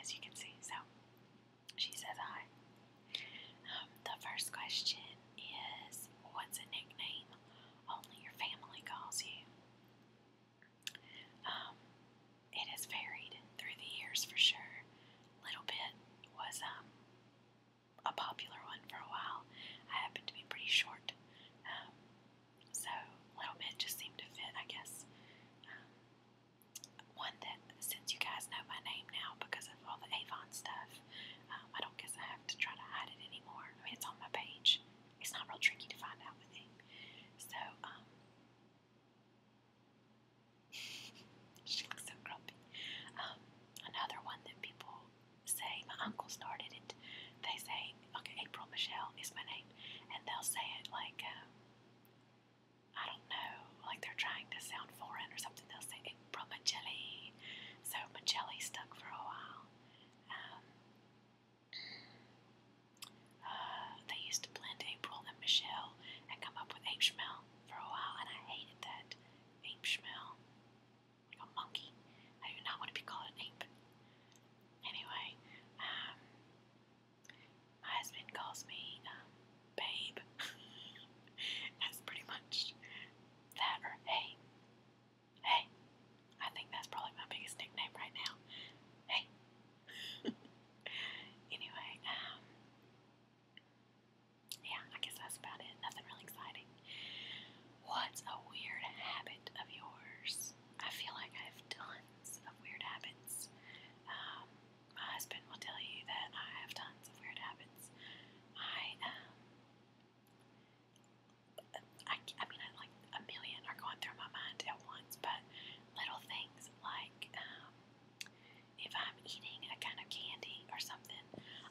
as you can see. So she says hi. The first question is, what's a nickname only your family calls you? It has varied through the years for sure. Little Bit was a popular one for a while. I happen to be pretty short, so Little Bit just seemed to fit, I guess. One that, since you guys know my name now because of all the Avon stuff, I don't guess I have to try to hide it anymore. I mean, it's on my page. It's not real tricky to find out with it. So, she looks so grumpy. Another one that people say, my uncle started it. They say, okay, April Michelle is my name, and they'll say it like, I don't know, like they're trying to sound foreign or something. They'll say April Michelle. So Michelle stuck for a while. They used to blend April and Michelle and come up with Ape Schmel for a while, and I hated that. Ape Schmel. Like a monkey. I do not want to be called an ape. Anyway, my husband calls me babe. That's pretty much that, or hey. Hey. I think that's probably my biggest nickname right now. Hey. Anyway, yeah, I guess that's about it. Nothing really exciting. What's a weird habit of yours? I feel like I have tons of weird habits. My husband will tell you that I have tons of weird habits. I mean, like a million are going through my mind at once, but little things like if I'm eating a kind of candy or something,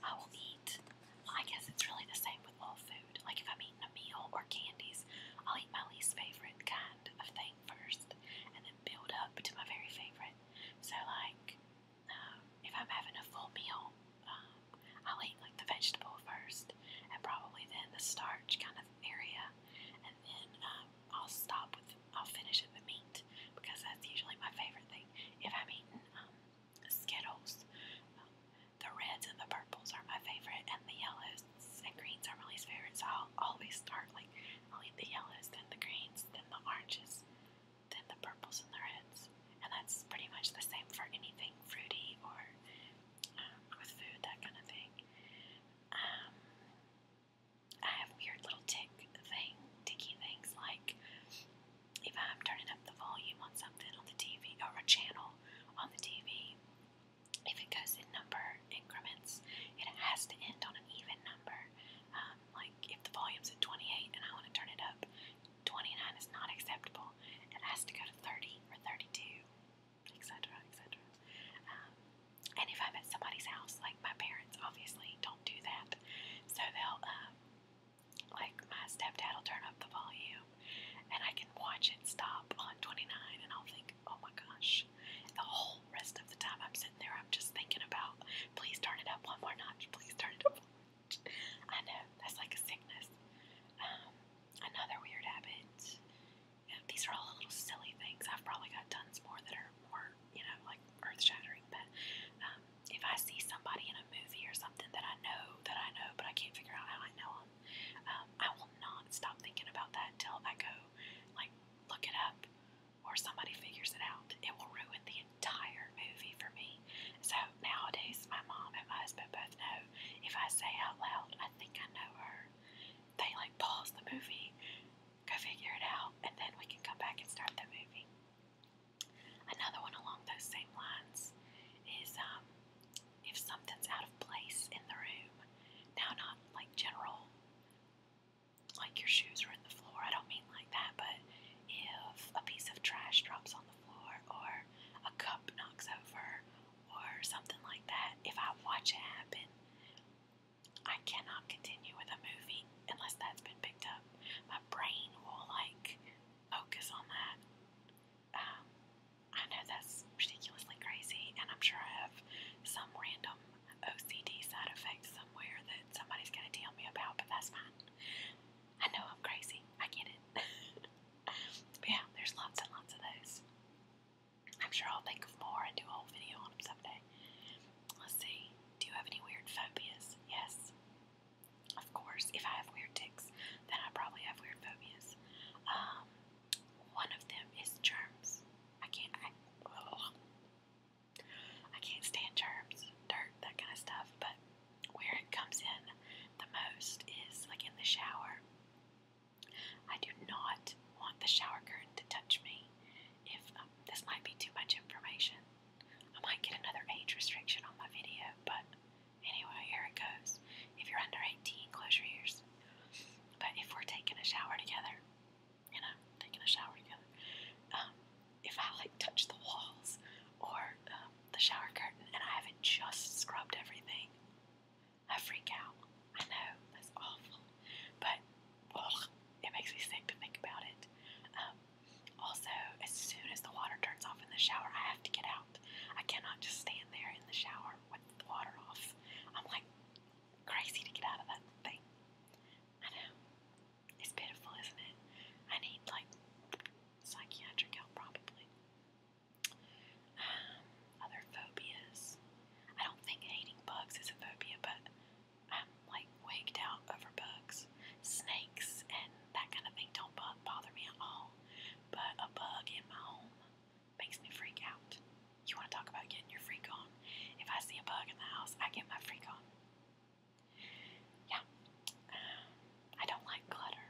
I will eat. Well, I guess it's really the same with all food. Like if I'm eating a meal or candies, I'll eat my least favorite kind of thing first, and then build up to my very favorite. So like, if I'm having a full meal, I'll eat like the vegetable first, and probably then the starch kind of area, and then I'll finish with the meat, because that's usually my favorite thing. If I'm eating Skittles, the reds and the purples are my favorite, and the yellows and greens are my least favorite. So I'll always start like, I'll eat the yellows, then the greens, then the oranges, then the purples and the reds. And that's pretty much the same for anything fruity or with food, that kind of thing. I have weird little ticky things, like if I'm turning up the volume on something on the TV, or a channel on the TV, if it goes in number increments, it has to end on an even number. Like if the volume's at 28 and I want to turn it up, 29 is not acceptable. It has to go to 30 or 32, etc., etc. And if I'm at somebody's house, like my parents obviously don't do that, so they'll, like my stepdad will turn up the volume, and I can watch it stop on 29, and I'll think, oh my gosh. The whole rest of the time I'm sitting there, I'm just thinking about, please turn it up one more notch, please turn it up one more notch. I know, that's like a sickness. Another weird habit, these are all little silly things. I've probably got tons more that are more, like earth-shattering, but if I see somebody in a movie or something that I know, but I can't figure out how I know them, I will not stop thinking about that until I go, like, look it up, or somebody figures it out. It will ruin the entire movie for me. So nowadays, my mom and my husband both know, if I say out loud, I think I know her, they like pause the movie, go figure it out, and then we can come back and start the movie. Another one along those same lines is if something's out of place in the room. Now, not like general, like your shoes are in the floor, I don't mean like that, but if a piece of trash drops on the floor, or a cup knocks over, or something like that, if I watch it happen, I cannot continue with a movie unless that's been picked up. My brain will like focus on that. I know that's ridiculously crazy, and I'm sure I have some random OCD side effect somewhere that somebody's gonna tell me about, but that's fine. I know I'm crazy. I get it. But yeah, there's lots and lots of those. I'm sure I'll think of more and do a whole video on them someday. Let's see. the shower. I do not want the shower curtain to touch me. If this might be too much information, I might get another age restriction on my video, but anyway, here it goes. If you're under 18, close your ears. But if we're taking a shower together, if I like touch the walls or the shower curtain and I haven't just scrubbed everything, I freak out. I know, that's awful, but it makes me sick to think about it. Also, as soon as the water turns off in the shower, I have to get out. I cannot just stand there in the shower with the water off. I'm like crazy to get out of that thing. I know. It's pitiful, isn't it? I need like psychiatric help probably. Other phobias. I don't think hating bugs is a phobia, but I'm like wigged out over bugs. Snakes and that kind of thing don't bother me at all. But a bug in my home makes me freak out. You want to talk about getting your freak on? If I see a bug in the house, I get my freak on. Yeah. I don't like clutter.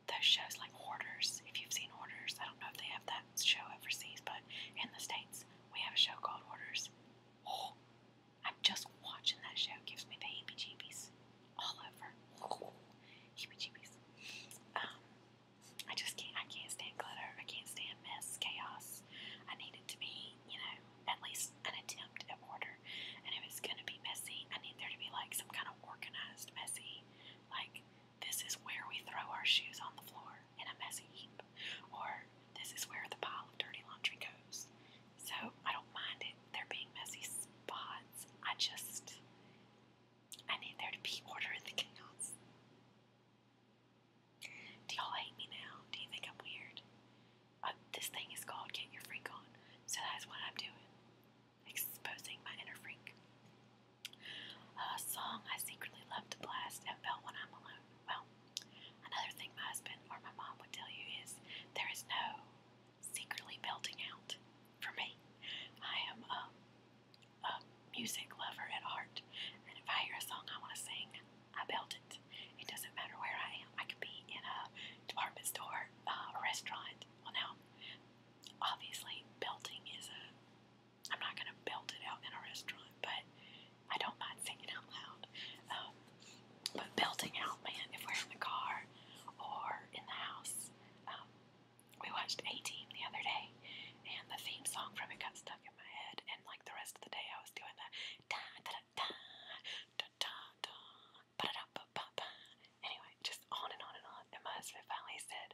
Those shows like Hoarders, if you've seen Hoarders, I don't know if they have that show overseas, but in the States, we have a show called Hoarders. Oh, I'm just watching that show. It gives me the heebie-jeebies all over. Heebie-jeebies. I can't stand clutter. I can't stand mess, chaos. I need it to be, at least an attempt at order. And if it's going to be messy, I need there to be like some kind of organized messy. Like, this is where we throw our shoes on the floor in a messy heap. Or this is where the pile of dirty laundry goes. So I don't mind it there being messy spots. I need there to be order in the chaos. Do y'all hate me now? Do you think I'm weird? This thing is called Get Your Freak On. So that's what I'm doing. Exposing my inner freak. A song I secretly love to blast and belt when I'm alone. Well, another thing my husband or my mom would tell you is there is no secretly belting out for me. I am a music lover at heart, and if I hear a song I want to sing, I belt it. It doesn't matter where I am. I could be in a department store, a restaurant. Well, now, obviously, belting is I'm not going to belt it out in a restaurant, but I don't mind singing out loud. But belting out, man, if we're in the car or in the house. We watched A-Team the other day, and the theme song from it got stuck in my head, and like the rest of the day I was doing that anyway, just on and on and on. And my husband finally said,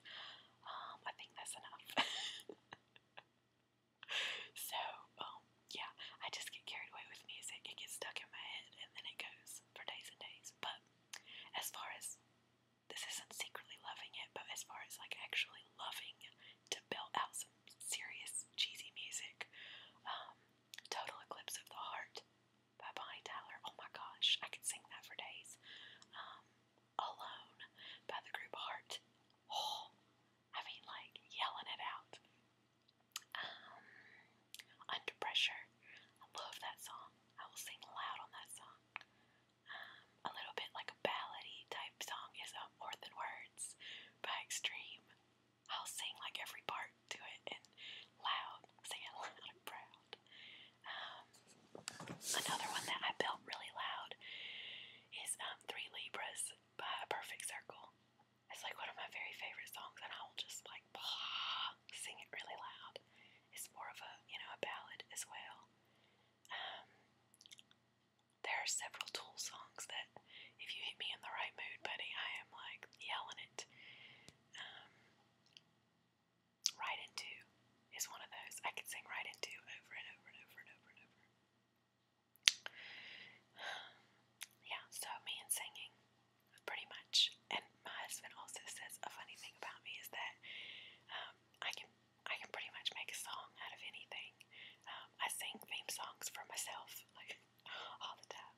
I think that's enough. So, yeah, I just get carried away with music. It gets stuck in my head, and then it goes for days and days. But as far as, this isn't secretly loving it, but as far as like actually loving to belt out some serious cheesy music, Total Eclipse of the Heart by Bonnie Tyler. Oh my gosh, I could sing that for days. Alone by the group Heart. Oh, I mean, like, yelling it out. Under Pressure. I love that song. I will sing loud on that song. A little bit like a ballady type song is More Than Words by Extreme. I'll sing like every part to it and loud. Sing it loud and proud. Another one that I belt really loud is Three Libras by A Perfect Circle. It's like one of my very favorite songs, and I will just like sing it really loud. It's more of a ballad as well. There are several Tool songs that if you hit me in the right mood, buddy, I am like yelling it. Right Into is one of those I could sing Right Into over and over and over and over and over. Yeah, so me and singing, pretty much. And my husband also says a funny thing about me is that I can pretty much make a song out of anything. I sing theme songs for myself, like all the time.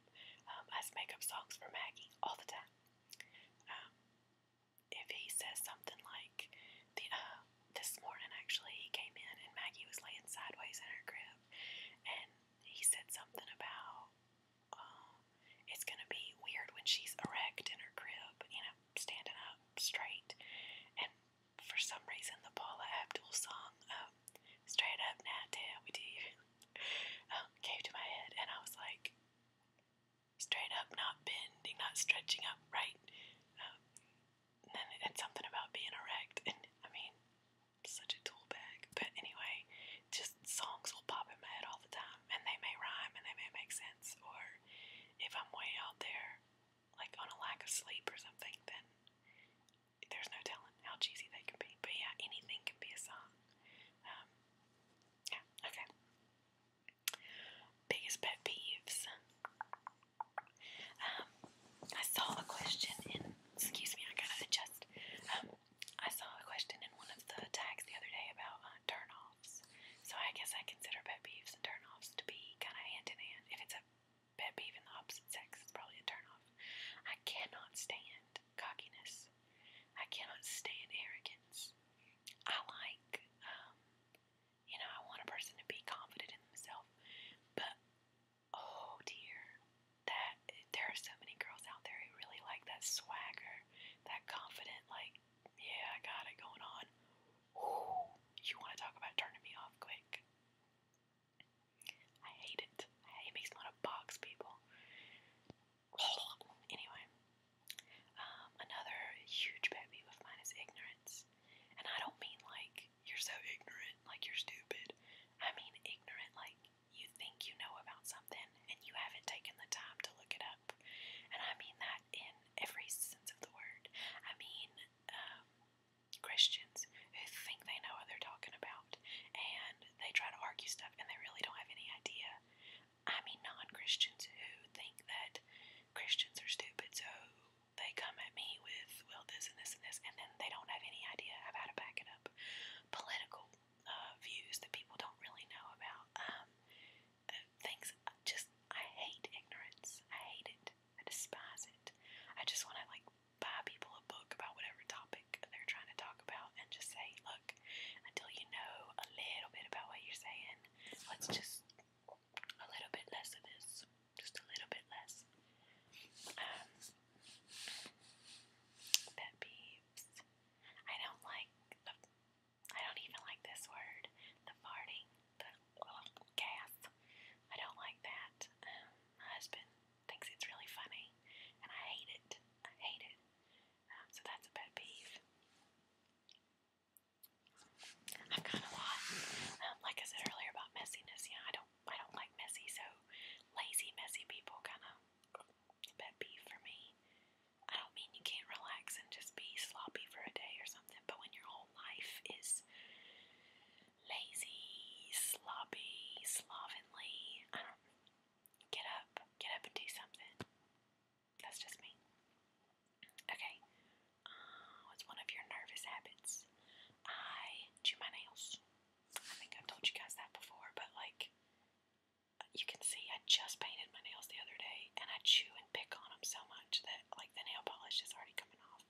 just painted my nails the other day, and I chew and pick on them so much that like the nail polish is already coming off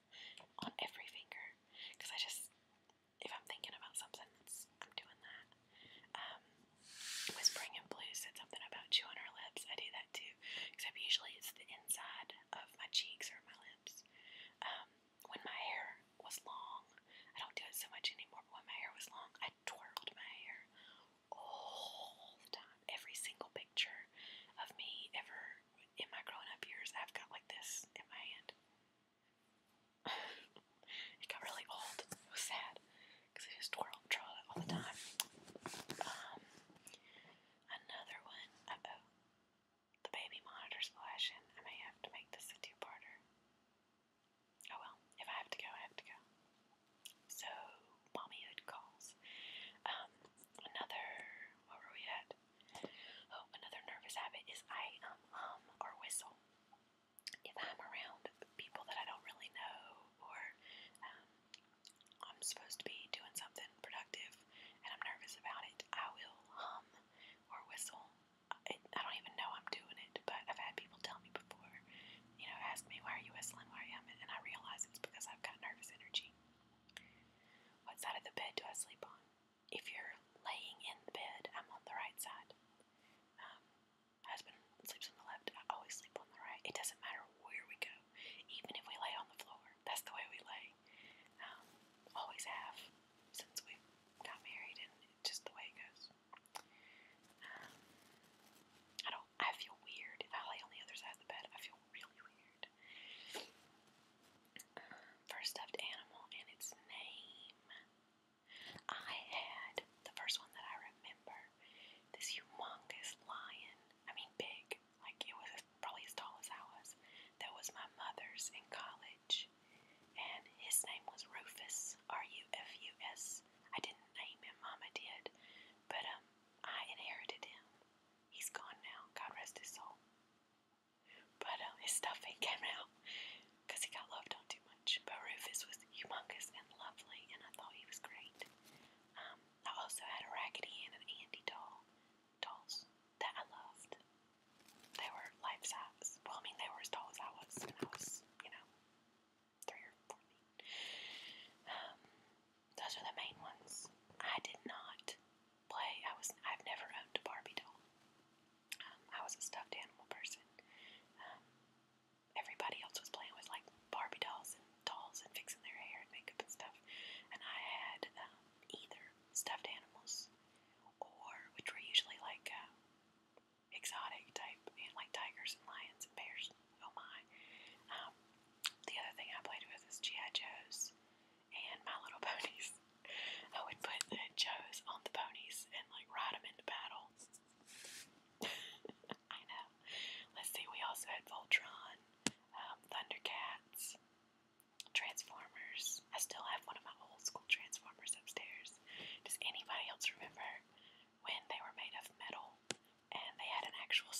on every finger. Because if I'm thinking about something, I'm doing that. Whispering in Blue said something about chewing her lips. I do that too, except usually it's the inside of my cheeks or my lips. When my hair was long, I don't do it so much anymore, but when my hair was long, I twirled my hair all the time. Every single picture of me ever in my grown-up years, I've got like this in my hand. It got really old. It was sad because I just twirled it all the time. Another one. Uh-oh. The baby monitor's flashing. I may have to make this a two-parter. Oh well. If I have to go, I have to go. So, mommyhood calls. Where were we at? Oh, another nervous habit is I hum or whistle. If I'm around people that I don't really know, or I'm supposed to be doing something productive and I'm nervous about it, I will hum or whistle. I don't even know I'm doing it, but I've had people tell me before, ask me, why are you whistling, why are you humming? And I realize it's because I've got nervous energy. What side of the bed do I sleep on? If you're laying in the bed, I'm on the right side. Husband sleeps on the left. I always sleep on the right. It doesn't matter where we go, even if we lay on the floor. That's the way we lay. Always have since we got married, and it's just the way it goes. I feel weird if I lay on the other side of the bed. I feel really weird. First stuffed animal and its name. I had the first one that I remember, this humongous lion. I mean big, like it was probably as tall as I was. That was my mother's in college, and his name was Rufus, Rufus. I didn't name him, Mama did, but I inherited him. He's gone now, God rest his soul. But his stuffing came out because he got loved on too much. But Rufus was humongous and lovely, and I thought he was great. I also had a Raggedy Ann and Andy dolls that I loved. They were life size. Well, I mean, they were as tall as I was, and I was, 3 or 4 feet. Those are the main ones. I did not play. I've never owned a Barbie doll. I was a stuffed animal person. Everybody else was playing with like Barbie dolls and fixing their hair and makeup and stuff. And I had either stuffed animals or, which were usually like exotic type, like tigers and lions and bears. Oh my. The other thing I played with was G.I. Joes and My Little Ponies. I would put the Joes on the ponies and like ride them into battle. I know. Let's see, we also had Voltron, Thundercats, Transformers. I still have one of my old school Transformers upstairs. Does anybody else remember when they were made of metal and they had an actual